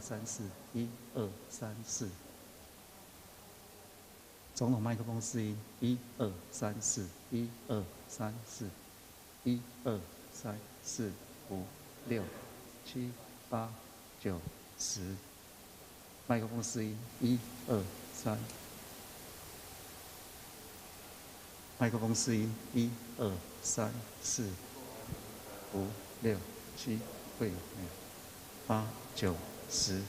三四，1、2、3、4。总统麦克风试音，1、2、3、4，1、2、3、4，1、2、3、4、5、6、7、8、9、10。麦克风试音，1、2、3。麦克风试音，1、2、3、4、5、6、7、8、9、10。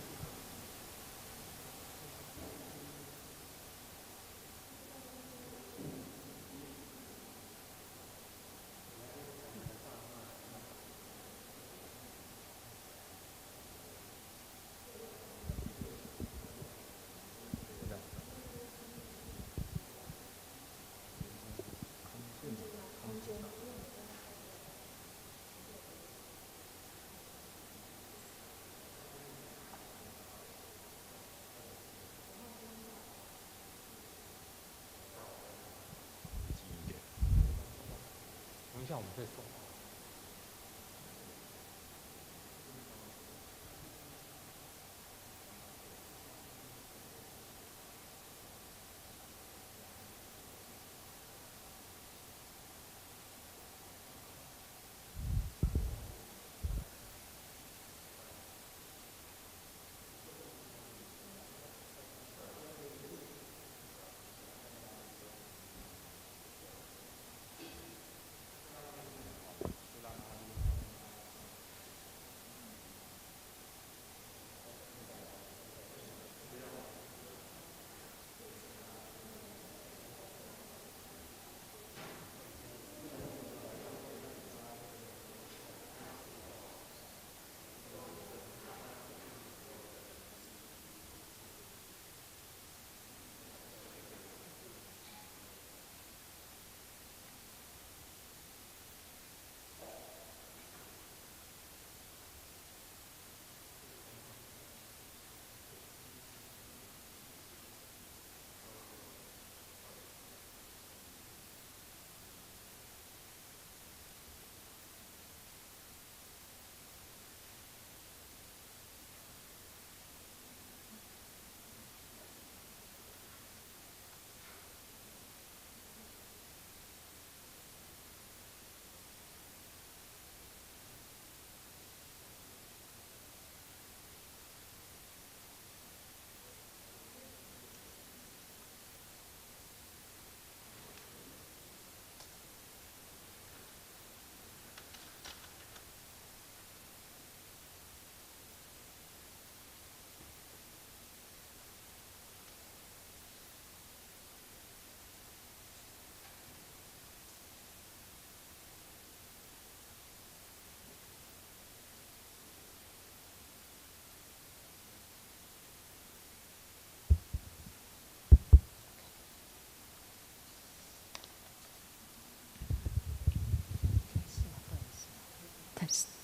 等一下，我们可以送。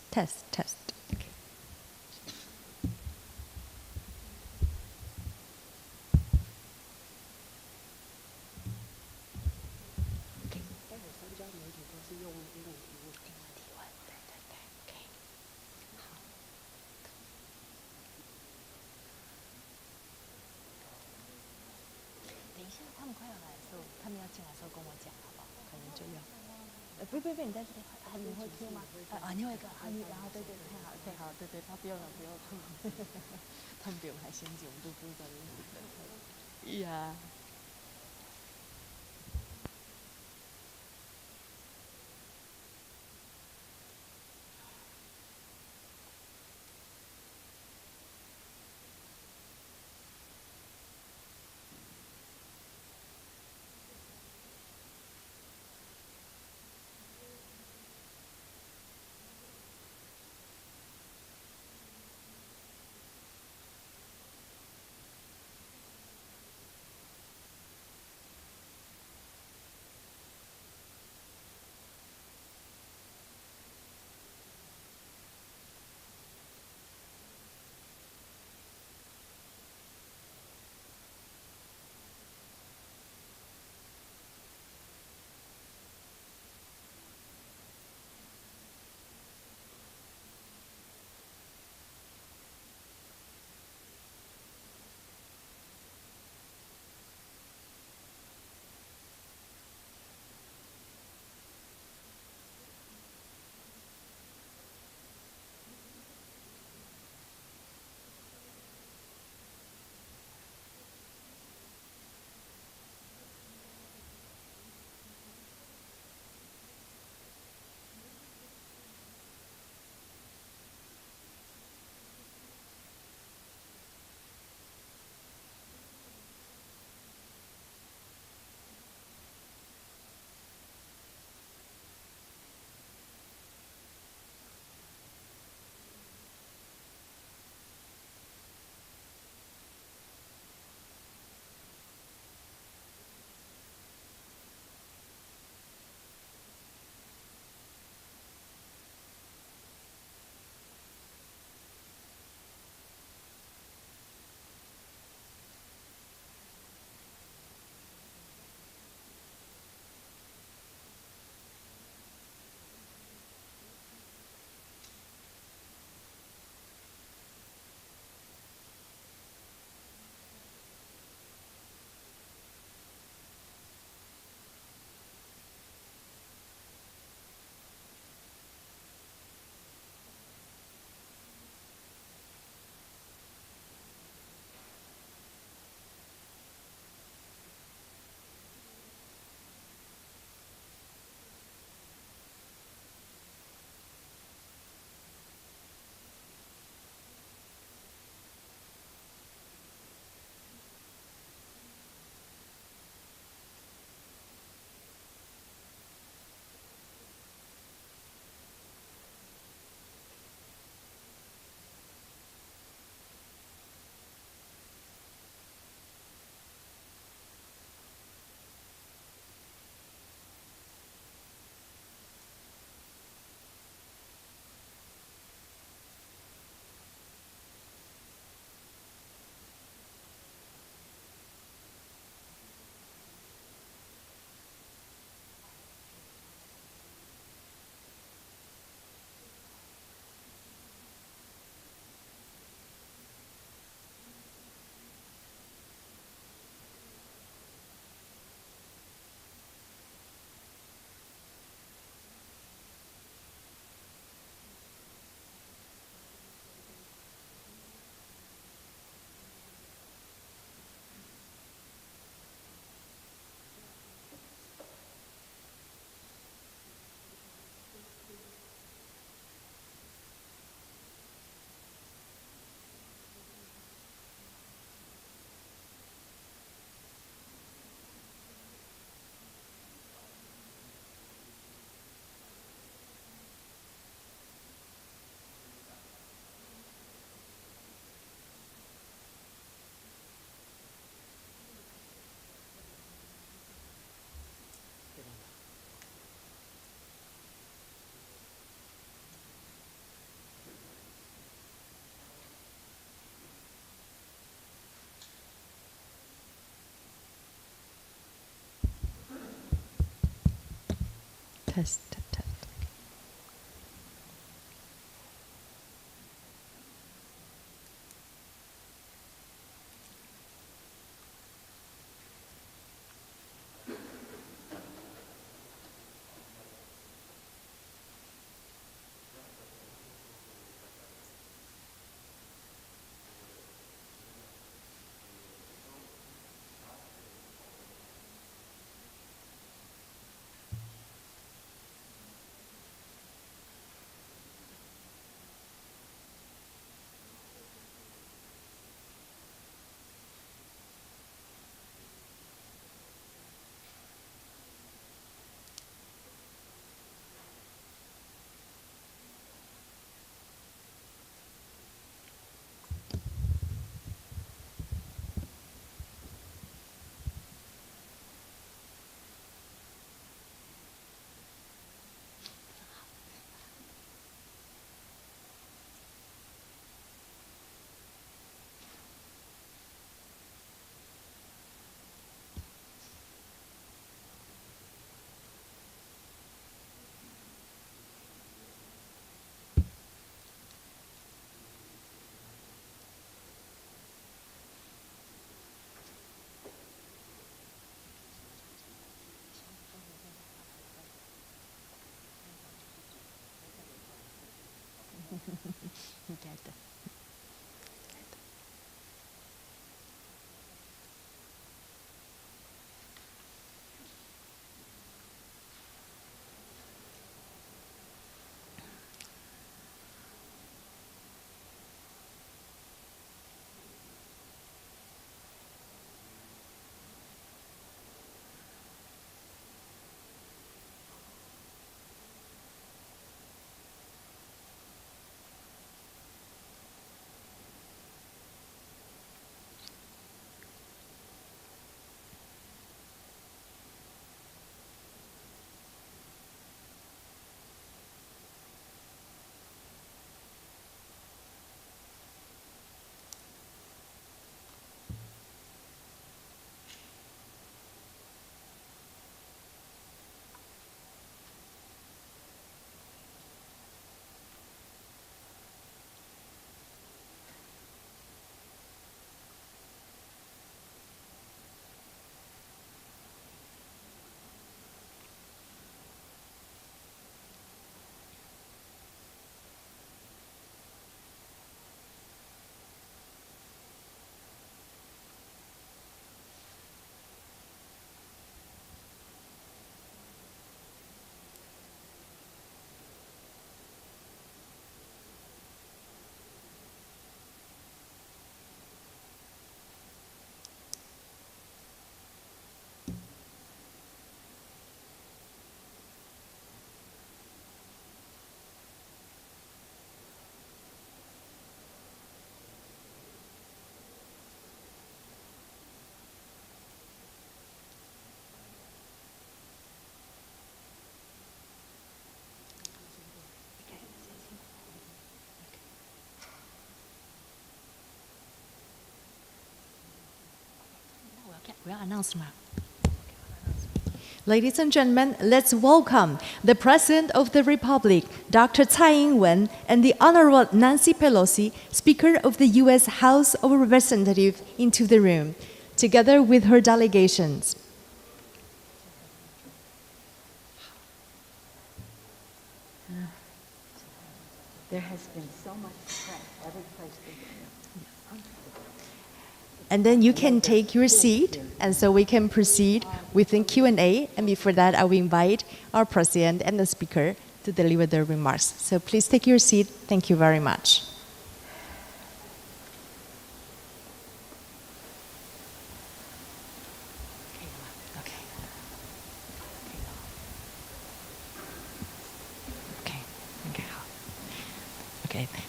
Test. Okay. Okay. 待会参加媒体都是用英文提问。对。OK。好。等一下，他们快要来的时候，他们要进来的时候跟我讲，好不好？可能就要。不，你在这里，你会贴吗？你有一个，然后对，太好，对，他不用了，他们比我们还先进，我们都不知道认识的。呀。Test. Geldi. Ladies and gentlemen, let's welcome the President of the Republic, Dr. Tsai Ing-wen, and the Honorable Nancy Pelosi, Speaker of the U.S. House of Representatives, into the room, together with her delegations. There has been so much press every place we go. And then you can take your seat, and so we can proceed with the Q&A. And before that, I will invite our President and the Speaker to deliver their remarks. So please take your seat. Thank you very much.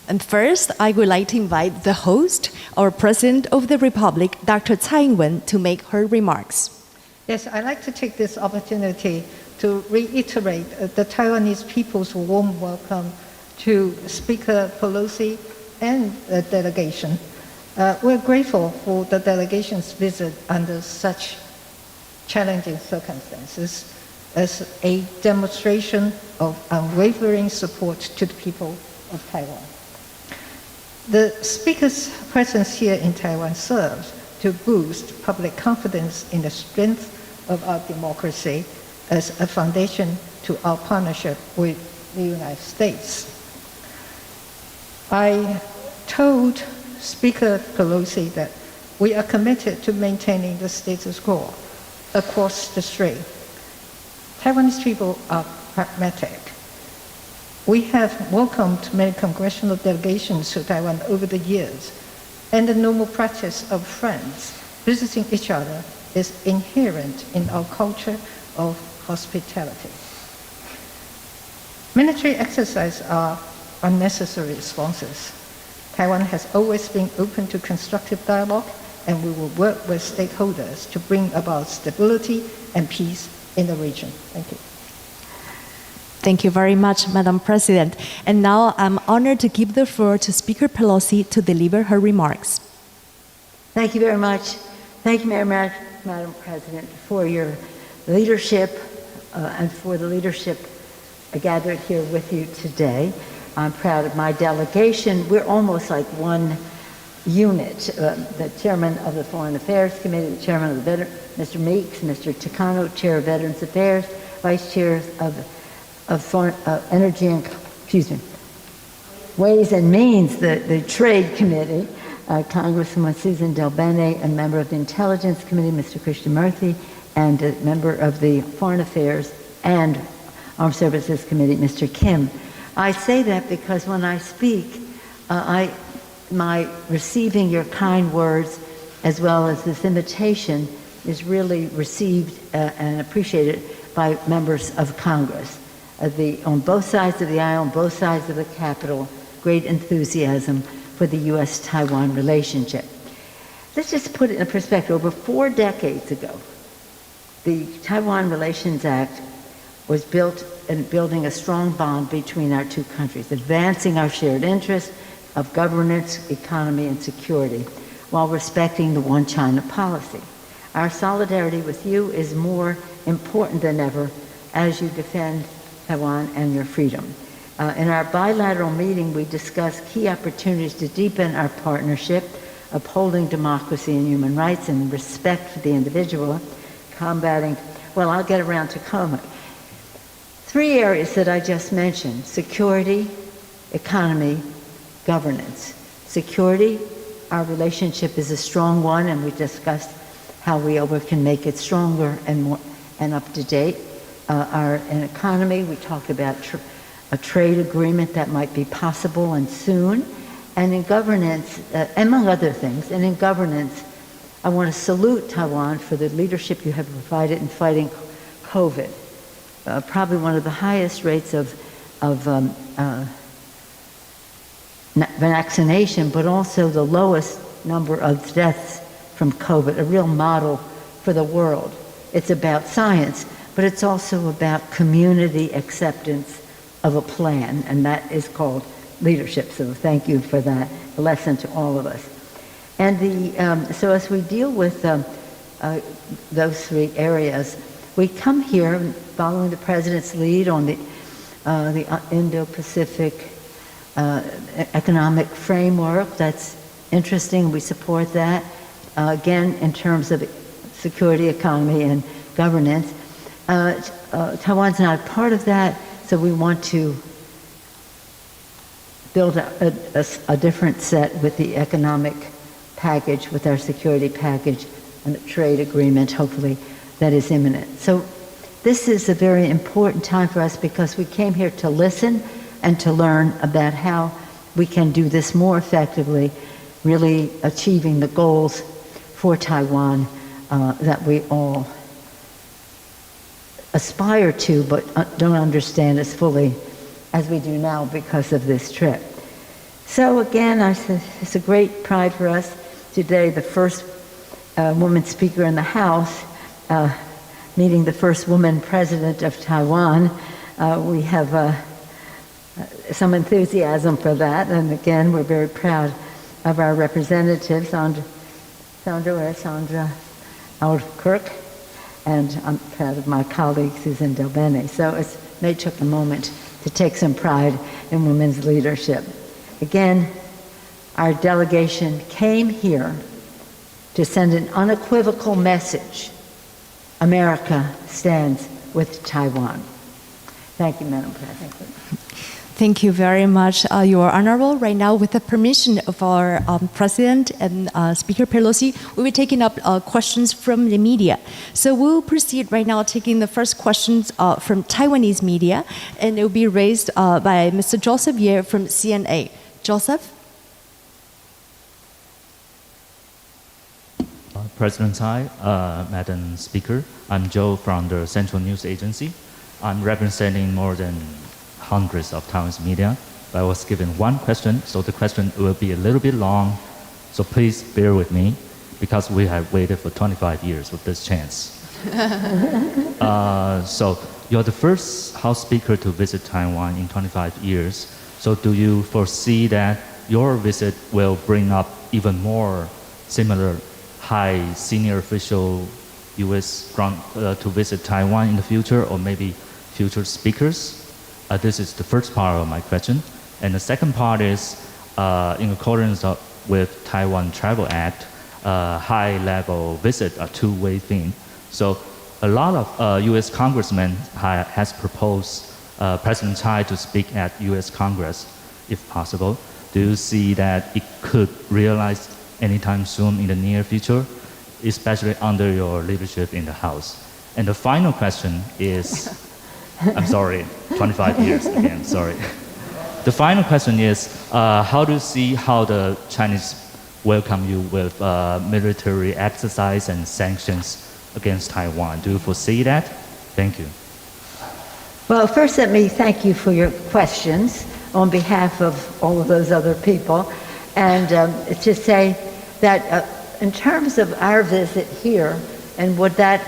And first, I would like to invite the host, our President of the Republic, Dr. Tsai Ing-wen, to make her remarks. Yes, I'd like to take this opportunity to reiterate the Taiwanese people's warm welcome to Speaker Pelosi and the delegation. We're grateful for the delegation's visit under such challenging circumstances. as a demonstration of unwavering support to the people of Taiwan. The Speaker's presence here in Taiwan serves to boost public confidence in the strength of our democracy as a foundation to our partnership with the United States. I told Speaker Pelosi that we are committed to maintaining the status quo across the strait. Taiwanese people are pragmatic. We have welcomed many congressional delegations to Taiwan over the years, and the normal practice of friends visiting each other is inherent in our culture of hospitality. Military exercises are unnecessary responses. Taiwan has always been open to constructive dialogue, and we will work with stakeholders to bring about stability and peace in the region. Thank you. Thank you very much, Madam President. And now I'm honored to give the floor to Speaker Pelosi to deliver her remarks. Thank you very much. Thank you very much, Madam President, for your leadership and for the leadership gathered here with you today. I'm proud of my delegation. We're almost like one unit. The chairman of the Foreign Affairs Committee, the chairman of the Mr. Meeks, Mr. Takano, chair of Veterans Affairs, vice chair of Foreign Energy and, Ways and Means, the Trade Committee, Congresswoman Susan Del Bene, and member of the Intelligence Committee, Mr. Krishnamurthy, and a member of the Foreign Affairs and Armed Services Committee, Mr. Kim. I say that because when I speak, my receiving your kind words as well as this invitation is really received and appreciated by members of Congress. On both sides of the aisle, on both sides of the Capitol, great enthusiasm for the U.S.-Taiwan relationship. Let's just put it in perspective. Over 4 decades ago, the Taiwan Relations Act was built in building a strong bond between our two countries, advancing our shared interests of governance, economy, and security, while respecting the one China policy. Our solidarity with you is more important than ever as you defend Taiwan and your freedom. In our bilateral meeting, we discussed key opportunities to deepen our partnership, upholding democracy and human rights and respect for the individual, combating, well, I'll get around to comment. 3 areas that I just mentioned: security, economy, governance. Security, our relationship is a strong one, and we discussed how we can make it stronger and more and up to date. In economy, we talked about a trade agreement that might be possible and soon. And in governance, among other things, and in governance, I want to salute Taiwan for the leadership you have provided in fighting COVID. Probably one of the highest rates of vaccination, but also the lowest number of deaths from COVID, a real model for the world. It's about science, but it's also about community acceptance of a plan, and that is called leadership. So thank you for that, a lesson to all of us. And so as we deal with those 3 areas, we come here following the President's lead on the Indo-Pacific economic framework. That's interesting. We support that. Again, in terms of security, economy, and governance. Taiwan's not a part of that, so we want to build a different set with the economic package, with our security package, and a trade agreement, hopefully, that is imminent. So this is a very important time for us because we came here to listen and to learn about how we can do this more effectively, really achieving the goals for Taiwan that we all aspire to but don't understand as fully as we do now because of this trip. So again, it's a great pride for us today, the first woman speaker in the House, meeting the first woman president of Taiwan. We have some enthusiasm for that, and again, we're very proud of our representative, Sandra Aldkirk, And I'm proud of my colleague, Susan Delbene. So they took a moment to take some pride in women's leadership. Again, our delegation came here to send an unequivocal message. America stands with Taiwan. Thank you, Madam President. Thank you very much, Your Honorable. Right now, with the permission of our President and Speaker Pelosi, we'll be taking up questions from the media. So we'll proceed right now taking the first questions from Taiwanese media, and it will be raised by Mr. Joseph Ye from CNA. Joseph? President Tsai, Madam Speaker, I'm Joe from the Central News Agency. I'm representing more than hundreds of Taiwanese media. I was given one question, so the question will be a little bit long, so please bear with me, because we have waited for 25 years for this chance. So you're the first House Speaker to visit Taiwan in 25 years, so do you foresee that your visit will bring up even more similar high senior official U.S. to visit Taiwan in the future, or maybe future speakers? This is the first part of my question. And the second part is, in accordance with Taiwan Travel Act, high-level visit a two-way thing. So a lot of U.S. congressmen has proposed President Tsai to speak at U.S. Congress, if possible. Do you see that it could realize anytime soon in the near future, especially under your leadership in the House? And the final question is, I'm sorry, 25 years again, sorry. The final question is, how do you see how the Chinese welcome you with military exercise and sanctions against Taiwan? Do you foresee that? Thank you. Well, first let me thank you for your questions on behalf of all of those other people. And to say that in terms of our visit here, and would that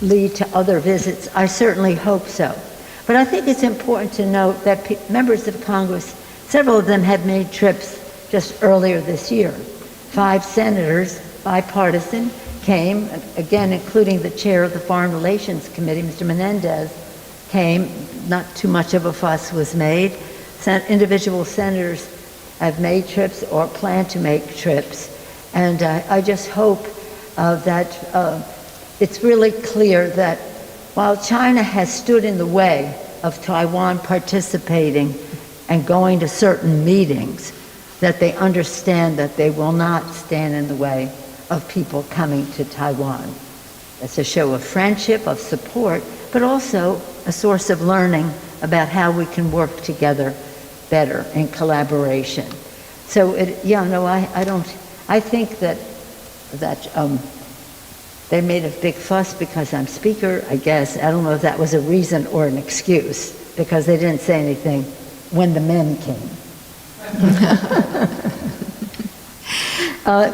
lead to other visits? I certainly hope so. But I think it's important to note that members of Congress, several of them have made trips just earlier this year. 5 senators, bipartisan, came, again, including the chair of the Foreign Relations Committee, Mr. Menendez, came. Not too much of a fuss was made. Individual senators have made trips or plan to make trips. And I just hope that it's really clear that while China has stood in the way of Taiwan participating and going to certain meetings, that they understand that they will not stand in the way of people coming to Taiwan. It's a show of friendship, of support, but also a source of learning about how we can work together better in collaboration. So, I think that they made a big fuss because I'm Speaker, I guess. I don't know if that was a reason or an excuse, because they didn't say anything when the men came.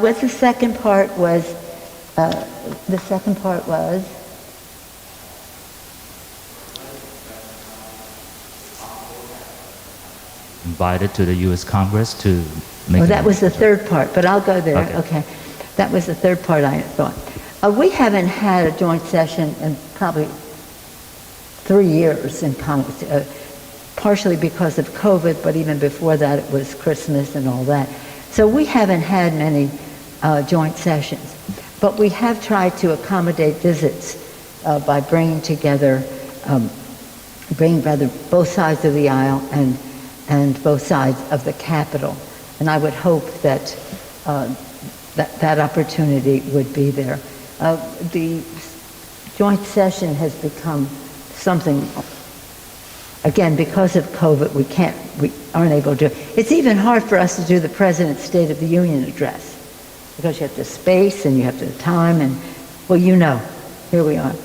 What the second part was, Invited to the U.S. Congress to make. Oh, that was the third part, but I'll go there. Okay. That was the third part I thought. We haven't had a joint session in probably 3 years in Congress, partially because of COVID, but even before that it was Christmas and all that. So we haven't had many joint sessions, but we have tried to accommodate visits by bringing together, both sides of the aisle and both sides of the Capitol. And I would hope that that opportunity would be there. The joint session has become something, again, because of COVID, we aren't able to. It's even hard for us to do the President's State of the Union address, because you have to space and you have to time, and, well, here we are.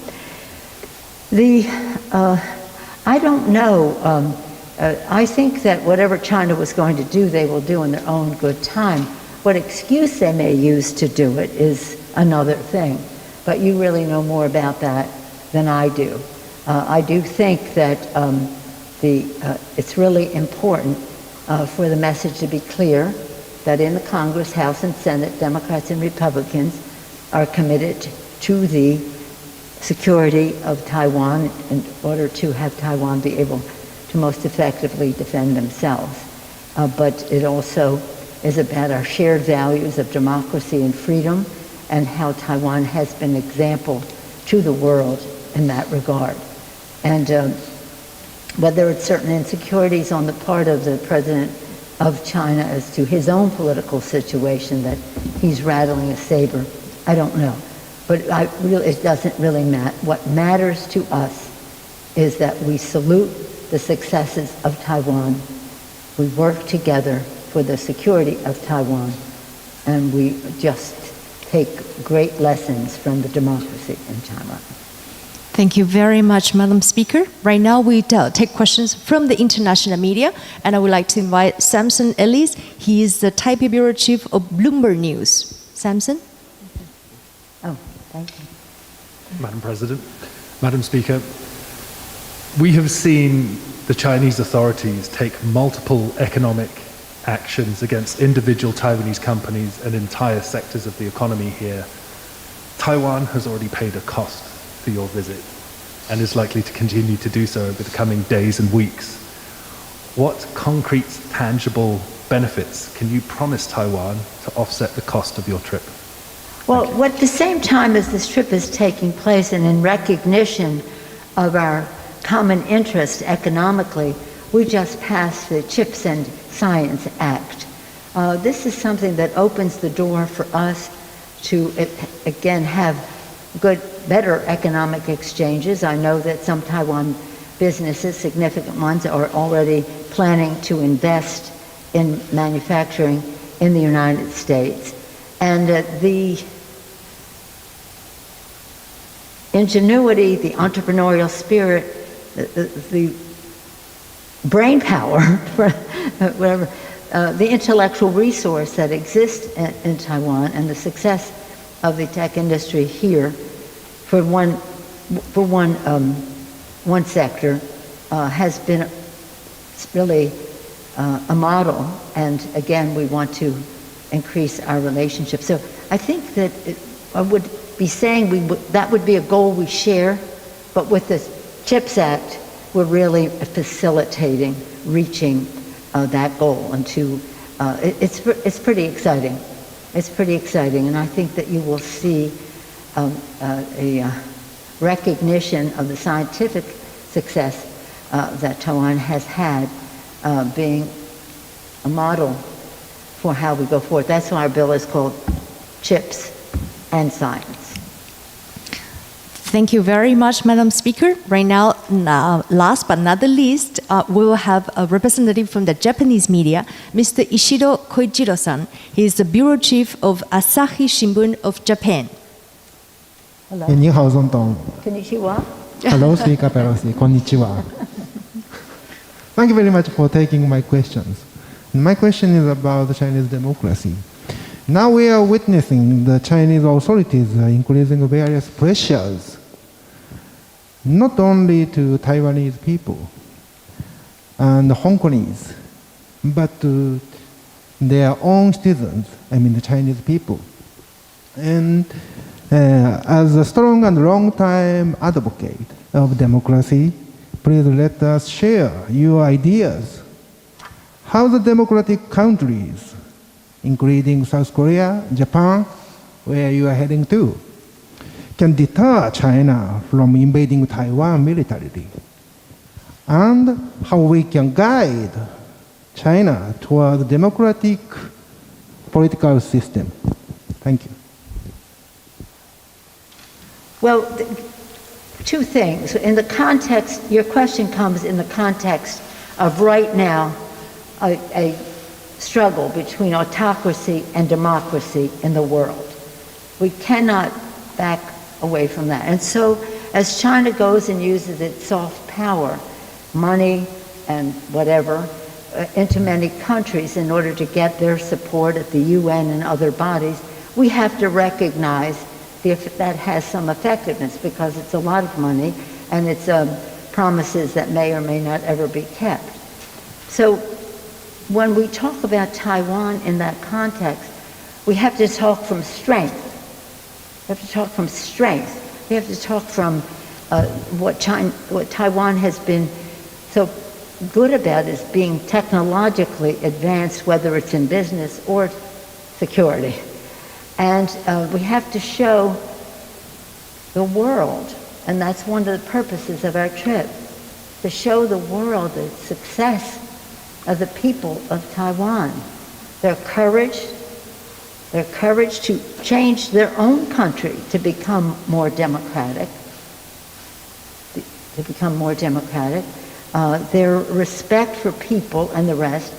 I don't know. I think that whatever China was going to do, they will do in their own good time. What excuse they may use to do it is another thing. But you really know more about that than I do. I do think that it's really important for the message to be clear that in the Congress, House and Senate, Democrats and Republicans are committed to the security of Taiwan in order to have Taiwan be able to most effectively defend themselves. But it also is about our shared values of democracy and freedom, and how Taiwan has been an example to the world in that regard. And whether it's certain insecurities on the part of the president of China as to his own political situation that he's rattling a saber, I don't know. But it doesn't really matter. What matters to us is that we salute the successes of Taiwan. We work together for the security of Taiwan, and we just take great lessons from the democracy in Taiwan. Thank you very much, Madam Speaker. Right now we take questions from the international media, and I would like to invite Samson Ellis. He is the Taipei Bureau Chief of Bloomberg News. Samson? Oh, thank you. Madam President, Madam Speaker, we have seen the Chinese authorities take multiple economic actions against individual Taiwanese companies and entire sectors of the economy here. Taiwan has already paid a cost for your visit and is likely to continue to do so over the coming days and weeks. What concrete, tangible benefits can you promise Taiwan to offset the cost of your trip? Well, at the same time as this trip is taking place, and in recognition of our common interest economically, we just passed the CHIPS and Science Act. This is something that opens the door for us to, again, have better economic exchanges. I know that some Taiwan businesses, significant ones, are already planning to invest in manufacturing in the United States. And the ingenuity, the entrepreneurial spirit, the brain power, whatever, the intellectual resource that exists in Taiwan, and the success of the tech industry here for one sector has been really a model. And again, we want to increase our relationship. So I think that I would be saying that would be a goal we share, but with the CHIPS Act, we're really facilitating reaching that goal. And it's pretty exciting. It's pretty exciting, and I think that you will see a recognition of the scientific success that Taiwan has had, being a model for how we go forward. That's why our bill is called CHIPS and Science. Thank you very much, Madam Speaker. Right now, last but not the least, we will have a representative from the Japanese media, Mr. Ishiro Koichiro-san. He is the bureau chief of Asahi Shimbun of Japan. Hello. 你好，总统。 Konnichiwa. Hello, Speaker Pelosi. Konnichiwa. Thank you very much for taking my questions. My question is about the Chinese democracy. Now we are witnessing the Chinese authorities increasing various pressures, not only to Taiwanese people and Hong Kongese, but to their own citizens, I mean the Chinese people. And as a strong and long-time advocate of democracy, please let us share your ideas. How the democratic countries, including South Korea, Japan, where you are heading to, can deter China from invading Taiwan militarily, and how we can guide China toward a democratic political system. Thank you. Well, two things. In the context, your question comes in the context of right now a struggle between autocracy and democracy in the world. We cannot back away from that. And so as China goes and uses its soft power, money and whatever, into many countries in order to get their support at the UN and other bodies, we have to recognize if that has some effectiveness, because it's a lot of money and it's promises that may or may not ever be kept. So when we talk about Taiwan in that context, we have to talk from strength. We have to talk from strength, We have to talk from what Taiwan has been so good about is being technologically advanced, whether it's in business or security. And we have to show the world, and that's one of the purposes of our trip, to show the world the success of the people of Taiwan, their courage to change their own country to become more democratic, their respect for people and the rest,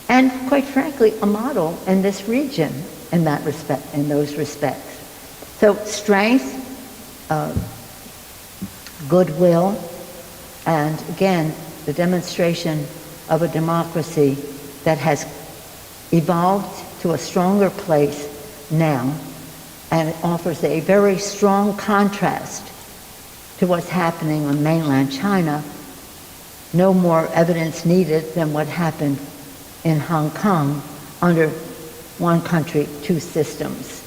and quite frankly, a model in this region in that respect, in those respects. So strength, goodwill, and again, the demonstration of a democracy that has evolved to a stronger place now, and it offers a very strong contrast to what's happening on mainland China. No more evidence needed than what happened in Hong Kong under one country, two systems.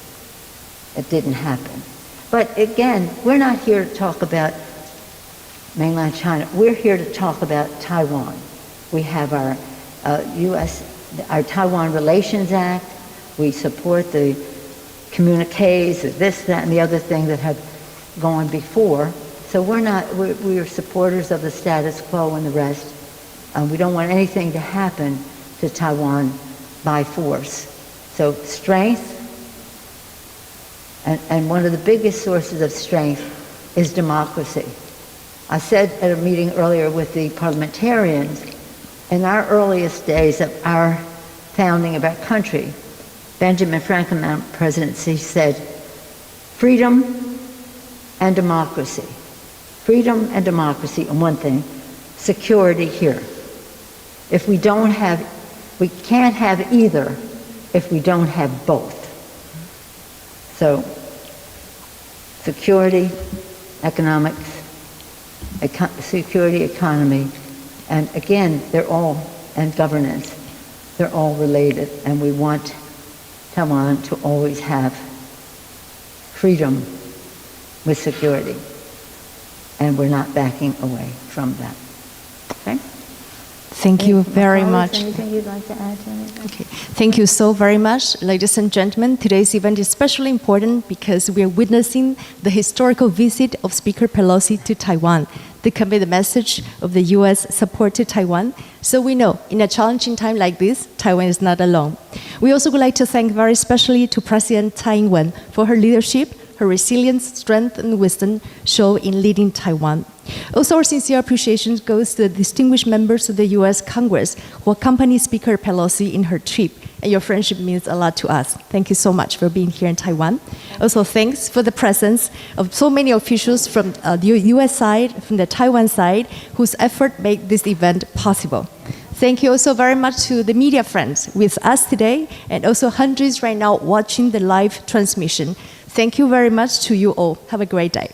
It didn't happen. But again, we're not here to talk about mainland China. We're here to talk about Taiwan. We have our our Taiwan Relations Act. We support the communiques, this, that, and the other thing that have gone before. So we are supporters of the status quo and the rest. We don't want anything to happen to Taiwan by force. So strength, and one of the biggest sources of strength is democracy. I said at a meeting earlier with the parliamentarians, in our earliest days of our founding of our country, Benjamin Franklin presidency said, freedom and democracy. Freedom and democracy on one thing, security here. If we can't have either if we don't have both. So, security, economics, security, economy, and again, and governance, they're all related, and we want Taiwan to always have freedom with security, and we're not backing away from that. Okay? Thank you very much. Anything you'd like to add to anything? Okay. Thank you so very much, ladies and gentlemen. Today's event is especially important because we are witnessing the historical visit of Speaker Pelosi to Taiwan to convey the message of the U.S. support to Taiwan. So we know, in a challenging time like this, Taiwan is not alone. We also would like to thank very especially to President Tsai Ing-wen for her leadership, her resilience, strength, and wisdom shown in leading Taiwan. Also, our sincere appreciation goes to the distinguished members of the U.S. Congress who accompanied Speaker Pelosi in her trip, and your friendship means a lot to us. Thank you so much for being here in Taiwan. Also, thanks for the presence of so many officials from the U.S. side, from the Taiwan side, whose effort made this event possible. Thank you also very much to the media friends with us today, and also hundreds right now watching the live transmission. Thank you very much to you all. Have a great day.